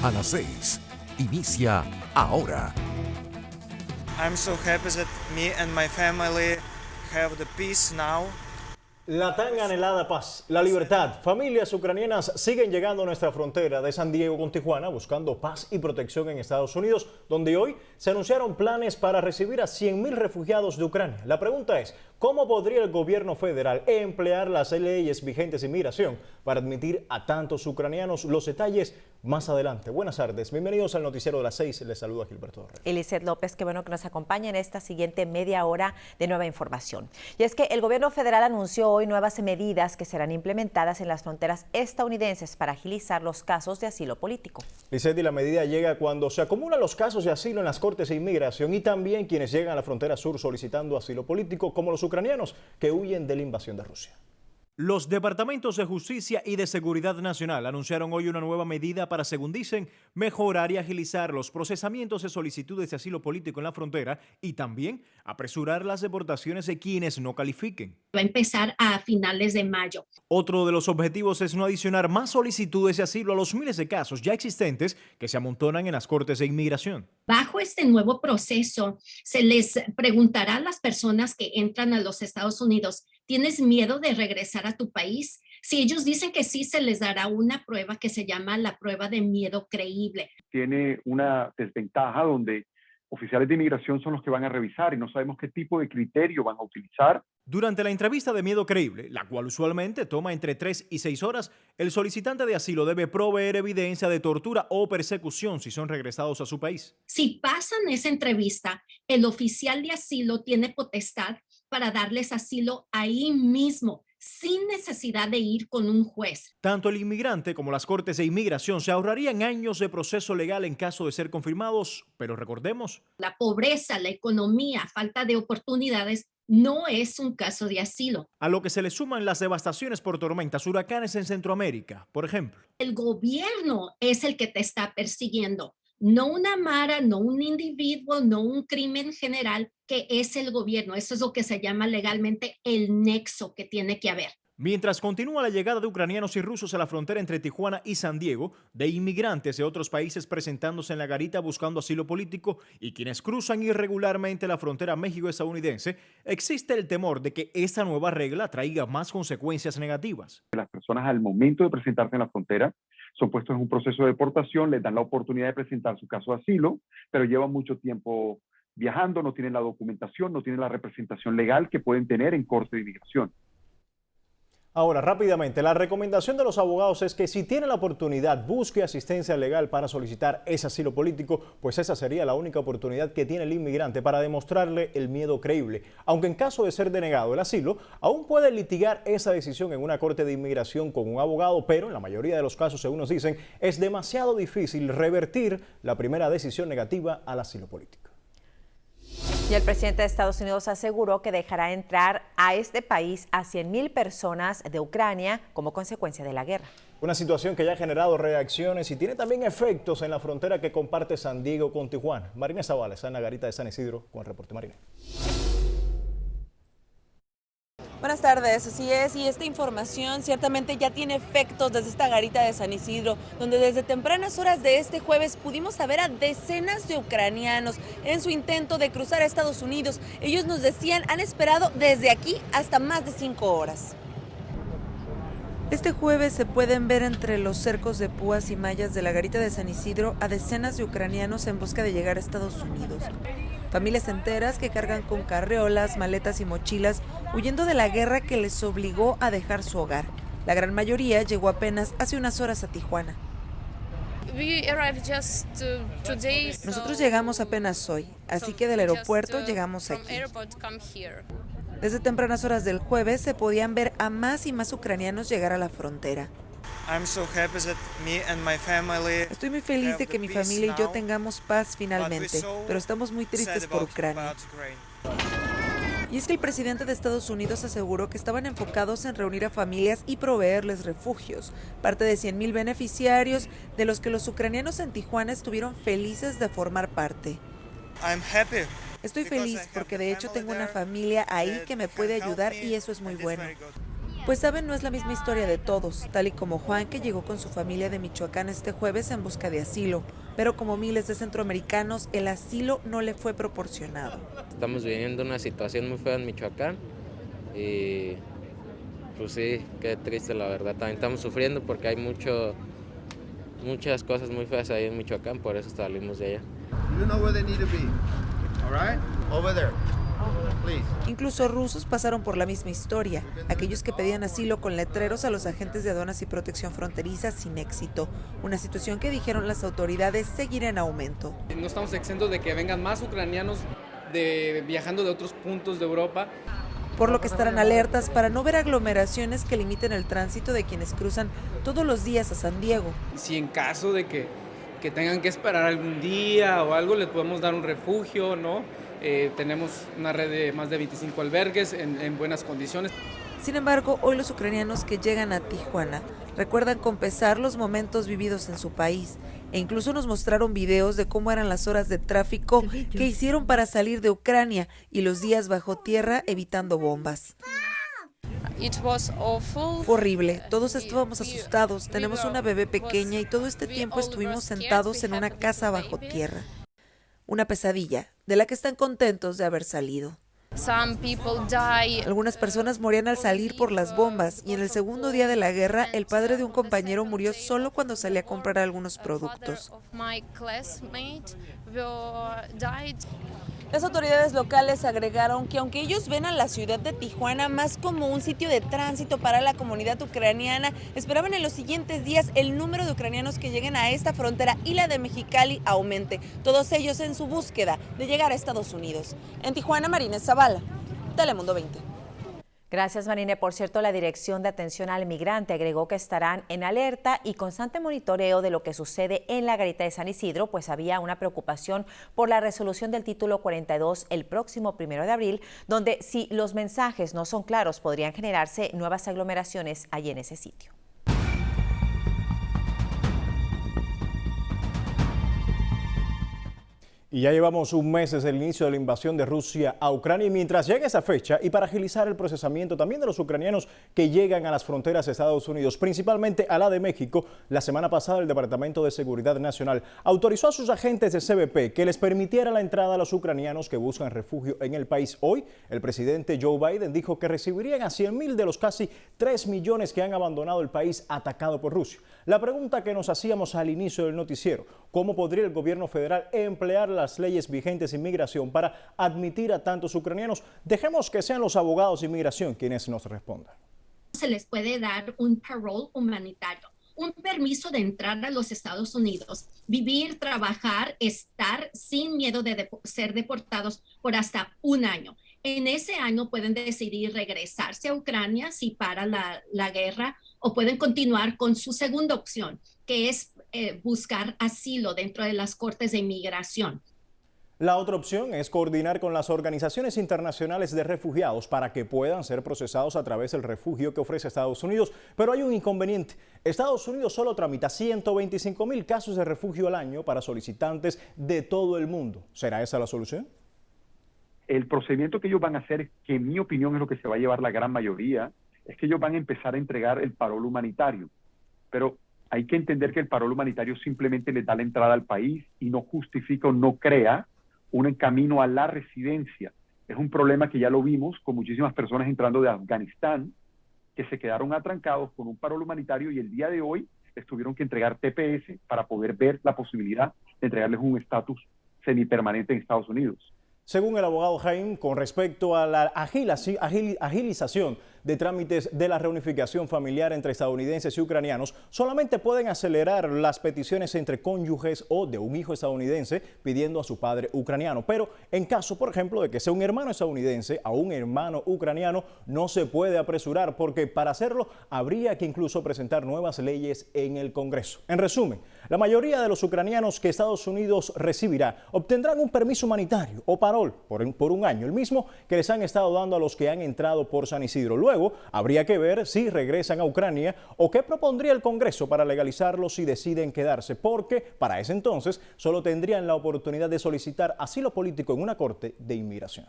a las 6. Inicia ahora. I'm so happy that me and my family have the peace now. La tan anhelada paz, la libertad. Familias ucranianas siguen llegando a nuestra frontera de San Diego con Tijuana buscando paz y protección en Estados Unidos, donde hoy se anunciaron planes para recibir a 100,000 refugiados de Ucrania. La pregunta es, ¿cómo podría el gobierno federal emplear las leyes vigentes de inmigración para admitir a tantos ucranianos? Los detalles más adelante. Buenas tardes, bienvenidos al noticiero de las 6. Les saluda Gilberto Torres. Eliseth López, qué bueno que nos acompaña en esta siguiente media hora de nueva información. Y es que el gobierno federal anunció hoy nuevas medidas que serán implementadas en las fronteras estadounidenses para agilizar los casos de asilo político. Eliseth, y la medida llega cuando se acumulan los casos de asilo en las cortes de inmigración y también quienes llegan a la frontera sur solicitando asilo político, como los ucranianos que huyen de la invasión de Rusia. Los departamentos de Justicia y de Seguridad Nacional anunciaron hoy una nueva medida para, según dicen, mejorar y agilizar los procesamientos de solicitudes de asilo político en la frontera y también apresurar las deportaciones de quienes no califiquen. Va a empezar a finales de mayo. Otro de los objetivos es no adicionar más solicitudes de asilo a los miles de casos ya existentes que se amontonan en las cortes de inmigración. Bajo este nuevo proceso, se les preguntará a las personas que entran a los Estados Unidos, ¿tienes miedo de regresar a tu país? Si ellos dicen que sí, se les dará una prueba que se llama la prueba de miedo creíble. Tiene una desventaja donde oficiales de inmigración son los que van a revisar y no sabemos qué tipo de criterio van a utilizar. Durante la entrevista de miedo creíble, la cual usualmente toma entre 3 y 6 horas, el solicitante de asilo debe proveer evidencia de tortura o persecución si son regresados a su país. Si pasan esa entrevista, el oficial de asilo tiene potestad para darles asilo ahí mismo, sin necesidad de ir con un juez. Tanto el inmigrante como las cortes de inmigración se ahorrarían años de proceso legal en caso de ser confirmados, pero recordemos, la pobreza, la economía, falta de oportunidades no es un caso de asilo. A lo que se le suman las devastaciones por tormentas, huracanes en Centroamérica, por ejemplo. El gobierno es el que te está persiguiendo, no una mara, no un individuo, no un crimen general, que es el gobierno. Eso es lo que se llama legalmente el nexo que tiene que haber. Mientras continúa la llegada de ucranianos y rusos a la frontera entre Tijuana y San Diego, de inmigrantes de otros países presentándose en la garita buscando asilo político y quienes cruzan irregularmente la frontera México-estadounidense, existe el temor de que esta nueva regla traiga más consecuencias negativas. Las personas al momento de presentarse en la frontera son puestos en un proceso de deportación, les dan la oportunidad de presentar su caso de asilo, pero llevan mucho tiempo viajando, no tienen la documentación, no tienen la representación legal que pueden tener en corte de inmigración. Ahora, rápidamente, la recomendación de los abogados es que si tiene la oportunidad, busque asistencia legal para solicitar ese asilo político, pues esa sería la única oportunidad que tiene el inmigrante para demostrarle el miedo creíble. Aunque en caso de ser denegado el asilo, aún puede litigar esa decisión en una corte de inmigración con un abogado, pero en la mayoría de los casos, según nos dicen, es demasiado difícil revertir la primera decisión negativa al asilo político. Y el presidente de Estados Unidos aseguró que dejará entrar a este país a 100,000 personas de Ucrania como consecuencia de la guerra. Una situación que ya ha generado reacciones y tiene también efectos en la frontera que comparte San Diego con Tijuana. Marina Zavala está en la garita de San Isidro con el reporte. Marina. Buenas tardes, así es, y esta información ciertamente ya tiene efectos desde esta garita de San Isidro, donde desde tempranas horas de este jueves pudimos ver a decenas de ucranianos en su intento de cruzar a Estados Unidos. Ellos nos decían, han esperado desde aquí hasta más de 5 horas. Este jueves se pueden ver entre los cercos de púas y mallas de la garita de San Isidro a decenas de ucranianos en busca de llegar a Estados Unidos. Familias enteras que cargan con carreolas, maletas y mochilas, huyendo de la guerra que les obligó a dejar su hogar. La gran mayoría llegó apenas hace unas horas a Tijuana. Nosotros llegamos apenas hoy, así que del aeropuerto llegamos aquí. Desde tempranas horas del jueves se podían ver a más y más ucranianos llegar a la frontera. Estoy muy feliz de que mi familia y yo tengamos paz finalmente, pero estamos muy tristes por Ucrania. Y es que el presidente de Estados Unidos aseguró que estaban enfocados en reunir a familias y proveerles refugios. Parte de 100,000 beneficiarios, de los que los ucranianos en Tijuana estuvieron felices de formar parte. Estoy feliz porque de hecho tengo una familia ahí que me puede ayudar y eso es muy bueno. Pues saben, no es la misma historia de todos, tal y como Juan, que llegó con su familia de Michoacán este jueves en busca de asilo, pero como miles de centroamericanos, el asilo no le fue proporcionado. Estamos viviendo una situación muy fea en Michoacán y pues sí, qué triste la verdad. También estamos sufriendo porque hay muchas cosas muy feas ahí en Michoacán, por eso salimos de allá. You know where they need to be. All right? Over there. Please. Incluso rusos pasaron por la misma historia, aquellos que pedían asilo con letreros a los agentes de aduanas y protección fronteriza sin éxito, una situación que dijeron las autoridades seguirá en aumento. No estamos exentos de que vengan más ucranianos viajando de otros puntos de Europa. Por lo que estarán alertas para no ver aglomeraciones que limiten el tránsito de quienes cruzan todos los días a San Diego. Si en caso de que tengan que esperar algún día o algo, les podemos dar un refugio, ¿no? Tenemos una red de más de 25 albergues en buenas condiciones. Sin embargo, hoy los ucranianos que llegan a Tijuana recuerdan con pesar los momentos vividos en su país e incluso nos mostraron videos de cómo eran las horas de tráfico que hicieron para salir de Ucrania y los días bajo tierra evitando bombas. Fue horrible, todos estábamos asustados, tenemos una bebé pequeña y todo este tiempo estuvimos sentados en una casa bajo tierra. Una pesadilla de la que están contentos de haber salido. Algunas personas morían al salir por las bombas y en el segundo día de la guerra el padre de un compañero murió solo cuando salía a comprar algunos productos. Las autoridades locales agregaron que aunque ellos ven a la ciudad de Tijuana más como un sitio de tránsito para la comunidad ucraniana, esperaban en los siguientes días el número de ucranianos que lleguen a esta frontera y la de Mexicali aumente, todos ellos en su búsqueda de llegar a Estados Unidos. En Tijuana, Marina Zavala, Telemundo 20. Gracias, Marine. Por cierto, la Dirección de Atención al Migrante agregó que estarán en alerta y constante monitoreo de lo que sucede en la garita de San Isidro, pues había una preocupación por la resolución del título 42 el próximo 1 de abril, donde si los mensajes no son claros podrían generarse nuevas aglomeraciones allí en ese sitio. Y ya llevamos un mes desde el inicio de la invasión de Rusia a Ucrania y mientras llegue esa fecha y para agilizar el procesamiento también de los ucranianos que llegan a las fronteras de Estados Unidos, principalmente a la de México, la semana pasada el Departamento de Seguridad Nacional autorizó a sus agentes de CBP que les permitiera la entrada a los ucranianos que buscan refugio en el país. Hoy, el presidente Joe Biden dijo que recibirían a 100,000 de los casi 3 millones que han abandonado el país atacado por Rusia. La pregunta que nos hacíamos al inicio del noticiero, ¿cómo podría el gobierno federal emplear las leyes vigentes de inmigración para admitir a tantos ucranianos? Dejemos que sean los abogados de inmigración quienes nos respondan. Se les puede dar un parole humanitario, un permiso de entrar a los Estados Unidos, vivir, trabajar, estar sin miedo de ser deportados por hasta un año. En ese año pueden decidir regresarse a Ucrania si para la guerra o pueden continuar con su segunda opción, que es buscar asilo dentro de las cortes de inmigración. La otra opción es coordinar con las organizaciones internacionales de refugiados para que puedan ser procesados a través del refugio que ofrece Estados Unidos. Pero hay un inconveniente. Estados Unidos solo tramita 125,000 casos de refugio al año para solicitantes de todo el mundo. ¿Será esa la solución? El procedimiento que ellos van a hacer, que en mi opinión es lo que se va a llevar la gran mayoría, es que ellos van a empezar a entregar el parol humanitario. Pero hay que entender que el parol humanitario simplemente les da la entrada al país y no justifica o no crea un camino a la residencia. Es un problema que ya lo vimos con muchísimas personas entrando de Afganistán que se quedaron atrancados con un parol humanitario y el día de hoy les tuvieron que entregar TPS para poder ver la posibilidad de entregarles un estatus semipermanente en Estados Unidos. Según el abogado Jaime, con respecto a la agilización de trámites de la reunificación familiar entre estadounidenses y ucranianos, solamente pueden acelerar las peticiones entre cónyuges o de un hijo estadounidense pidiendo a su padre ucraniano. Pero en caso, por ejemplo, de que sea un hermano estadounidense a un hermano ucraniano, no se puede apresurar porque para hacerlo habría que incluso presentar nuevas leyes en el Congreso. En resumen, la mayoría de los ucranianos que Estados Unidos recibirá obtendrán un permiso humanitario o parol por un año, el mismo que les han estado dando a los que han entrado por San Isidro. Luego, habría que ver si regresan a Ucrania o qué propondría el Congreso para legalizarlos si deciden quedarse, porque para ese entonces solo tendrían la oportunidad de solicitar asilo político en una corte de inmigración.